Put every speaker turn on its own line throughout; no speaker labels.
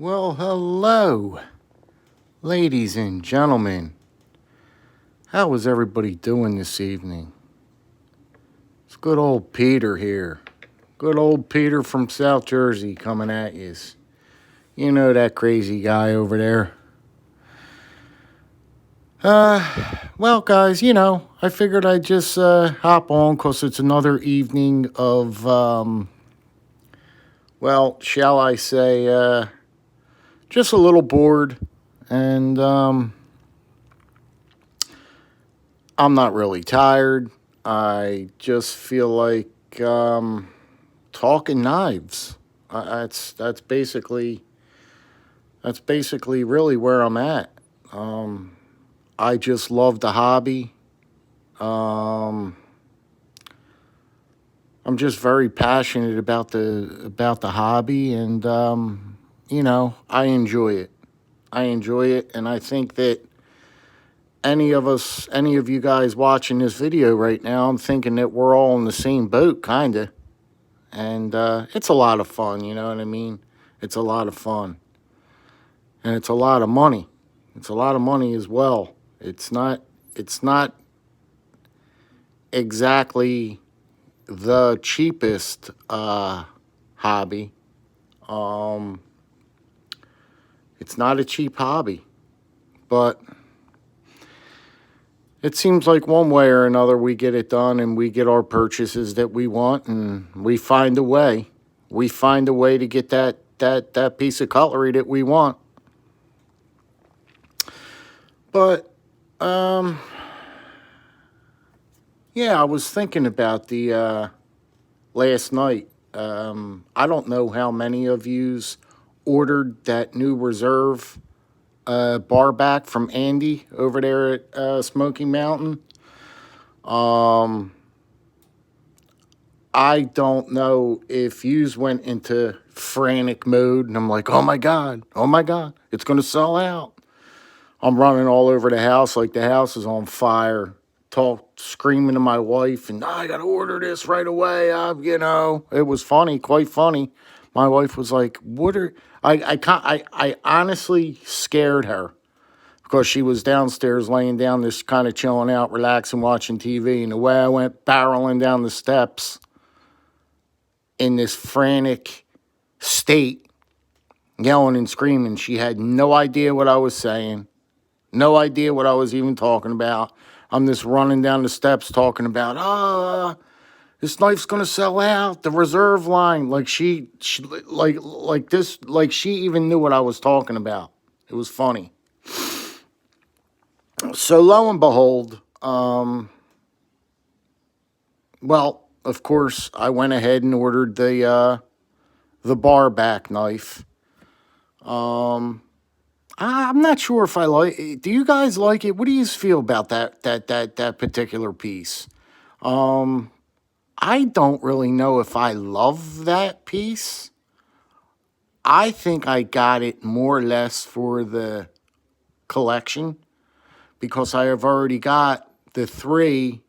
Well, hello, ladies and gentlemen. How is everybody doing this evening? It's good old Peter here. Good old Peter from South Jersey coming at you. You know that crazy guy over there. Well, guys, I figured I'd just hop on because it's another evening of, well, shall I say, just a little bored. And I'm not really tired. I just feel like talking knives. That's basically really where I'm at. I just love the hobby. Um, I'm just very passionate about the hobby, and I enjoy it. I enjoy it, and I think that any of you guys watching this video right now, I'm thinking that we're all in the same boat, kind of. And it's a lot of fun, you know what I mean? It's a lot of fun. And it's a lot of money. It's a lot of money as well. It's not exactly the cheapest hobby. Um, it's not a cheap hobby, but it seems like one way or another we get it done and we get our purchases that we want, and we find a way. We find a way to get that piece of cutlery that we want. But yeah, I was thinking about the last night. I don't know how many of yous ordered that new Reserve bar back from Andy over there at Smoky Mountain. Um, I don't know if yous went into frantic mode, and I'm like, oh my God, it's going to sell out. I'm running all over the house like the house is on fire, screaming to my wife, and I got to order this right away. It was funny, quite funny. My wife was like, "What are?" I honestly scared her because she was downstairs laying down, just kind of chilling out, relaxing, watching TV, and the way I went barreling down the steps in this frantic state, yelling and screaming, she had no idea what I was saying. No idea what I was even talking about. I'm just running down the steps talking about, this knife's gonna sell out, the Reserve line. Like she like she even knew what I was talking about. It was funny. So lo and behold, well, of course, I went ahead and ordered the bar back knife. I'm not sure if I like it. Do you guys like it? What do you feel about that particular piece? I don't really know if I love that piece. I think I got it more or less for the collection because I have already got the three.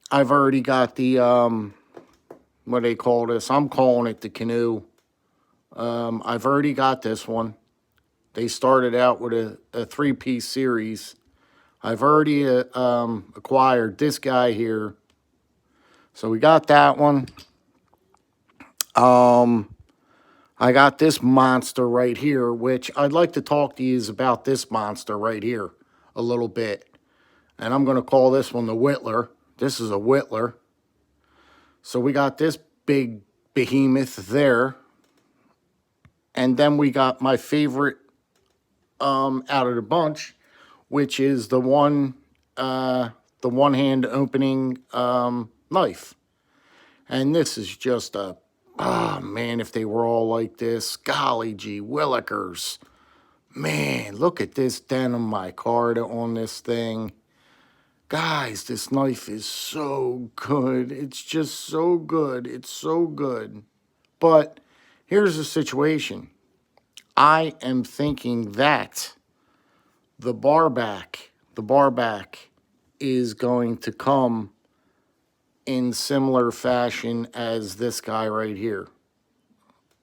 I've already got the what do they call this? I'm calling it the canoe. I've already got this one. They started out with a three-piece series. I've already acquired this guy here. So we got that one. I got this monster right here, which I'd like to talk to you about this monster right here a little bit. And I'm going to call this one the Whittler. This is a Whittler. So we got this big behemoth there. And then we got my favorite out of the bunch, which is the one-hand opening knife. And this is just oh man, if they were all like this, golly gee willikers. Man, look at this denim micarta on this thing. Guys, this knife is so good. It's just so good. It's so good. But here's the situation. I am thinking that the bar back is going to come in similar fashion as this guy right here.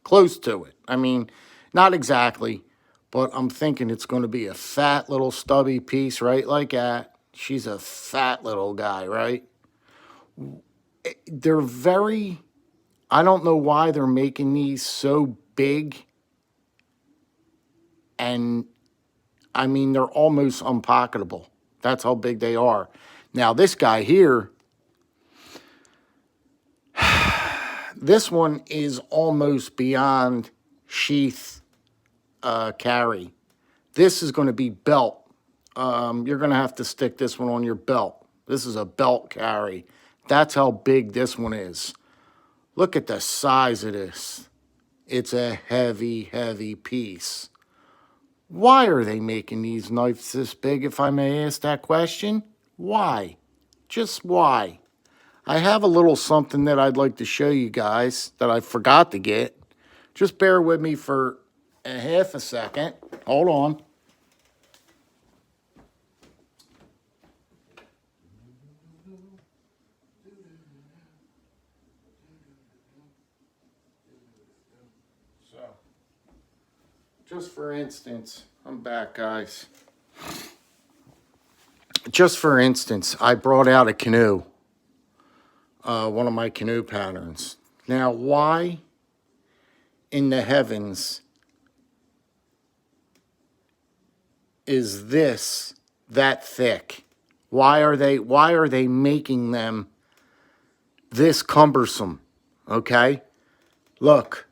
Close to it. I mean, Not exactly, but I'm thinking it's going to be a fat little stubby piece, right? Like that. She's a fat little guy, right? They're very, I don't know why they're making these so big. And I mean, they're almost unpocketable. That's how big they are. Now, this guy here, this one is almost beyond sheath carry. This is going to be belt. You're going to have to stick this one on your belt. This is a belt carry. That's how big this one is. Look at the size of this. It's a heavy, heavy piece. Why are they making these knives this big, if I may ask that question? Why? Just why? I have a little something that I'd like to show you guys that I forgot to get. Just bear with me for a half a second. Hold on. So, just for instance, I'm back, guys. Just for instance, I brought out a canoe. One of my canoe patterns. Now, why in the heavens is this that thick? Why are they making them this cumbersome? Okay? Look.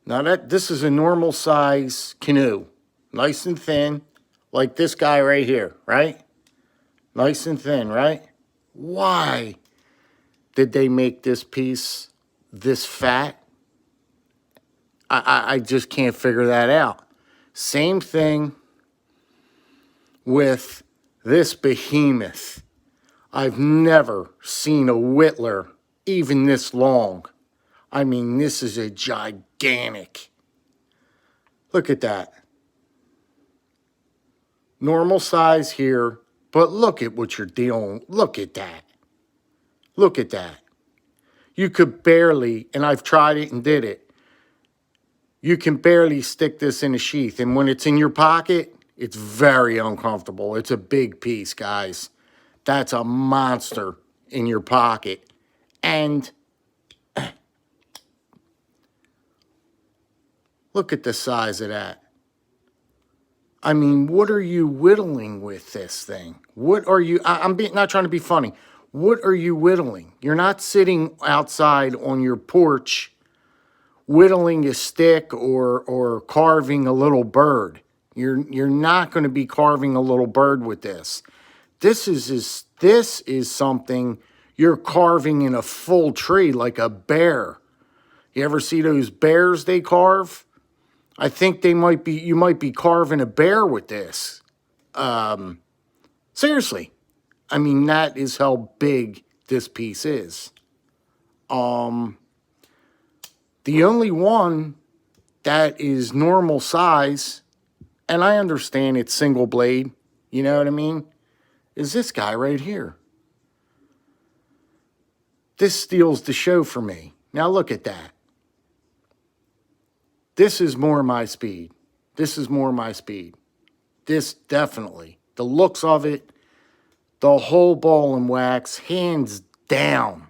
Now this is a normal size canoe. Nice and thin, like this guy right here, right? Nice and thin, right? Why did they make this piece this fat? I just can't figure that out. Same thing with this behemoth. I've never seen a whittler even this long. I mean, this is a gigantic. Look at that. Normal size here, but look at what you're dealing. Look at that. Look at that. You could barely, and I've tried it and did it, you can barely stick this in a sheath. And when it's in your pocket, it's very uncomfortable. It's a big piece, guys. That's a monster in your pocket. And look at the size of that. I mean, what are you whittling with this thing? What are you, I'm not trying to be funny. What are you whittling? You're not sitting outside on your porch whittling a stick or carving a little bird. You're not going to be carving a little bird with this. This is something you're carving in a full tree like a bear. You ever see those bears they carve? I think you might be carving a bear with this. Seriously. I mean, that is how big this piece is. The only one that is normal size, and I understand it's single blade, you know what I mean, is this guy right here. This steals the show for me. Now look at that. This is more my speed. This is more my speed. This definitely. The looks of it, the whole ball and wax, hands down,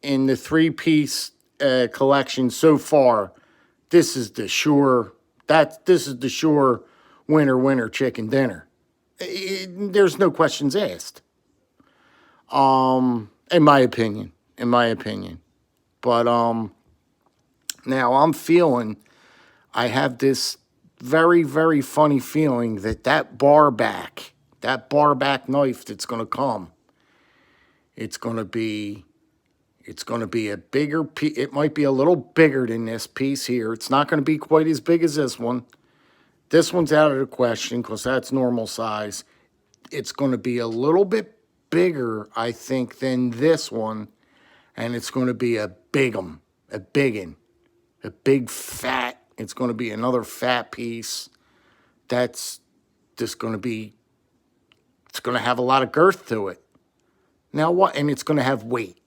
in the three-piece collection so far, this is the sure winner chicken dinner. There's no questions asked. In my opinion. But now I have this very, very funny feeling that bar back knife that's going to come, it's going to be a bigger piece. It might be a little bigger than this piece here. It's not going to be quite as big as this one. This one's out of the question because that's normal size. It's going to be a little bit bigger, I think, than this one. And it's going to be a big one. A big fat. It's going to be another fat piece. That's just going to be, it's going to have a lot of girth to it. Now what? And it's going to have weight.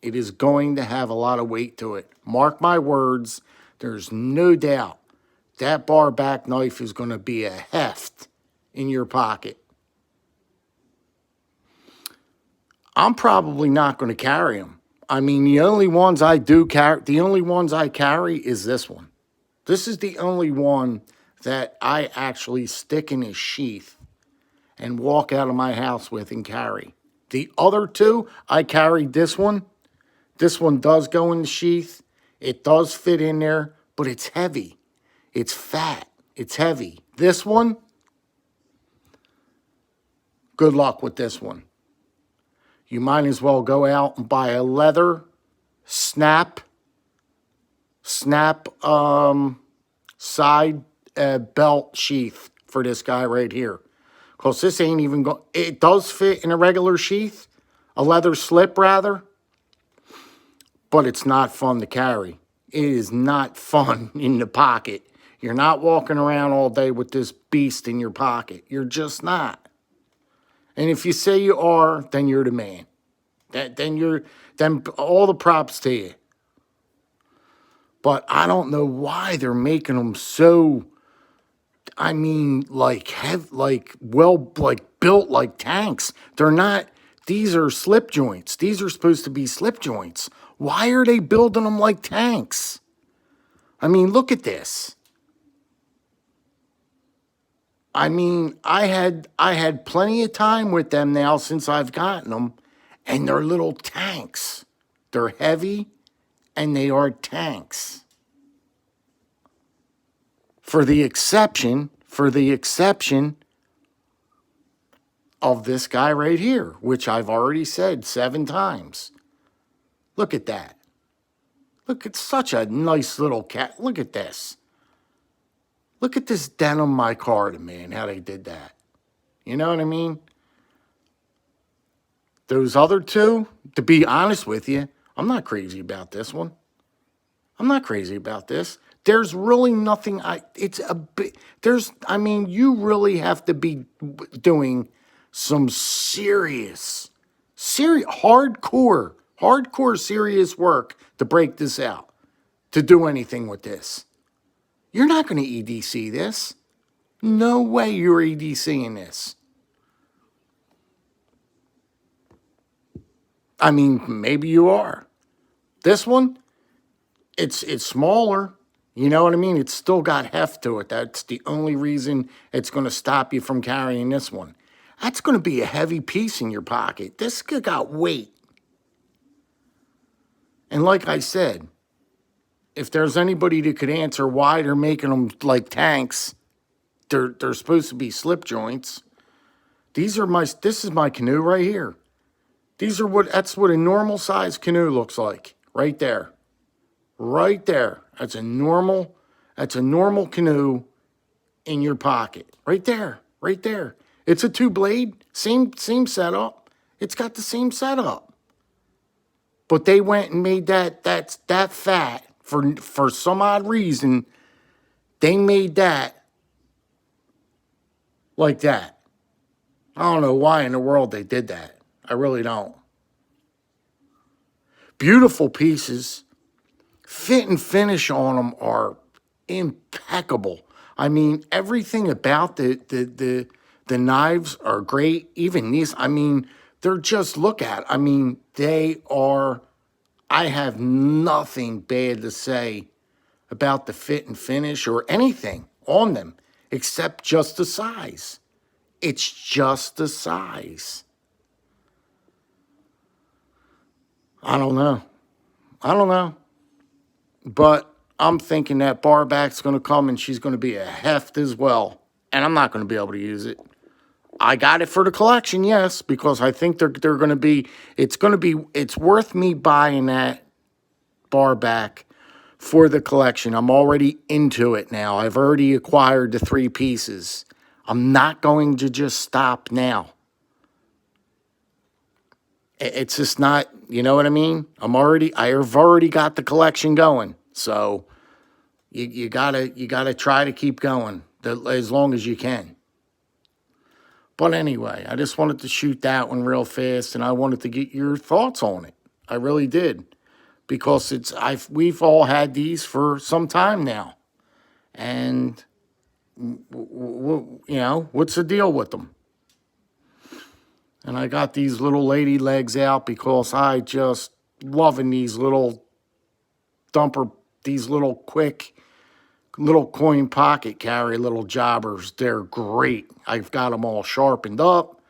It is going to have a lot of weight to it. Mark my words, there's no doubt that bar back knife is going to be a heft in your pocket. I'm probably not going to carry them. I mean, the only ones I carry is this one. This is the only one that I actually stick in a sheath and walk out of my house with and carry. The other two, I carried this one. This one does go in the sheath. It does fit in there, but it's heavy. It's fat. It's heavy. This one, good luck with this one. You might as well go out and buy a leather snap side belt sheath for this guy right here. Because this ain't even going, it does fit in a regular sheath, a leather slip rather, but it's not fun to carry. It is not fun in the pocket. You're not walking around all day with this beast in your pocket. You're just not. And if you say you are, then you're the man. Then all the props to you. But I don't know why they're making them so, I mean, like built like tanks. They're not. These are slip joints. These are supposed to be slip joints. Why are they building them like tanks? I mean, look at this. I mean, I had plenty of time with them now since I've gotten them, and they're little tanks. They're heavy, and they are tanks. For the exception of this guy right here, which I've already said 7 times. Look at that. Look, it's such a nice little cat. Look at this. Look at this denim micarta, man, how they did that. You know what I mean? Those other two, to be honest with you, I'm not crazy about this one. I'm not crazy about this. There's really nothing, you really have to be doing some hardcore serious work to break this out, to do anything with this. You're not going to EDC this. No way you're EDCing this. I mean, maybe you are. This one, it's smaller. You know what I mean? It's still got heft to it. That's the only reason it's going to stop you from carrying this one. That's going to be a heavy piece in your pocket. This got weight. And like I said, if there's anybody that could answer why they're making them like tanks, they're supposed to be slip joints. This is my canoe right here. That's what a normal size canoe looks like. Right there. Right there. That's a normal canoe in your pocket. Right there. Right there. It's a 2-blade, same setup. It's got the same setup. But they went and made that fat for some odd reason. They made that like that. I don't know why in the world they did that. I really don't. Beautiful pieces. Fit and finish on them are impeccable. I mean, everything about the knives are great. Even these, I mean, they're just, look at, I mean, they are, I have nothing bad to say about the fit and finish or anything on them except just the size. It's just the size. I don't know. But I'm thinking that bar back's going to come and she's going to be a heft as well. And I'm not going to be able to use it. I got it for the collection, yes, because I think they're going to be, it's worth me buying that bar back for the collection. I'm already into it now. I've already acquired the 3 pieces. I'm not going to just stop now. It's just not, you know what I mean? I've already got the collection going. So you gotta try to keep going as long as you can. But anyway, I just wanted to shoot that one real fast, and I wanted to get your thoughts on it. I really did. Because we've all had these for some time now. And, what's the deal with them? And I got these little lady legs out because I just loving these little these little quick, little coin pocket carry little jobbers. They're great. I've got them all sharpened up.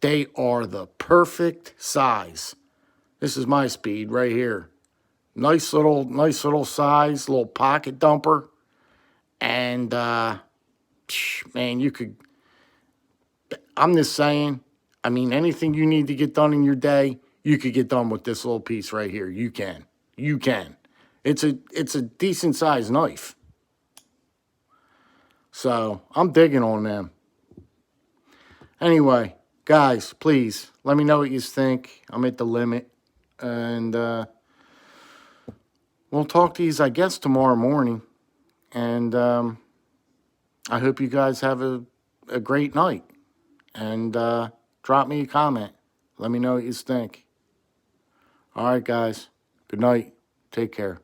They are the perfect size. This is my speed right here. Nice little size, little pocket dumper. And, man, I'm just saying, I mean, anything you need to get done in your day, you could get done with this little piece right here. You can. You can. It's a decent sized knife. So I'm digging on them. Anyway, guys, please let me know what you think. I'm at the limit. And we'll talk to you, I guess, tomorrow morning. And I hope you guys have a great night. And drop me a comment. Let me know what you think. All right, guys. Good night. Take care.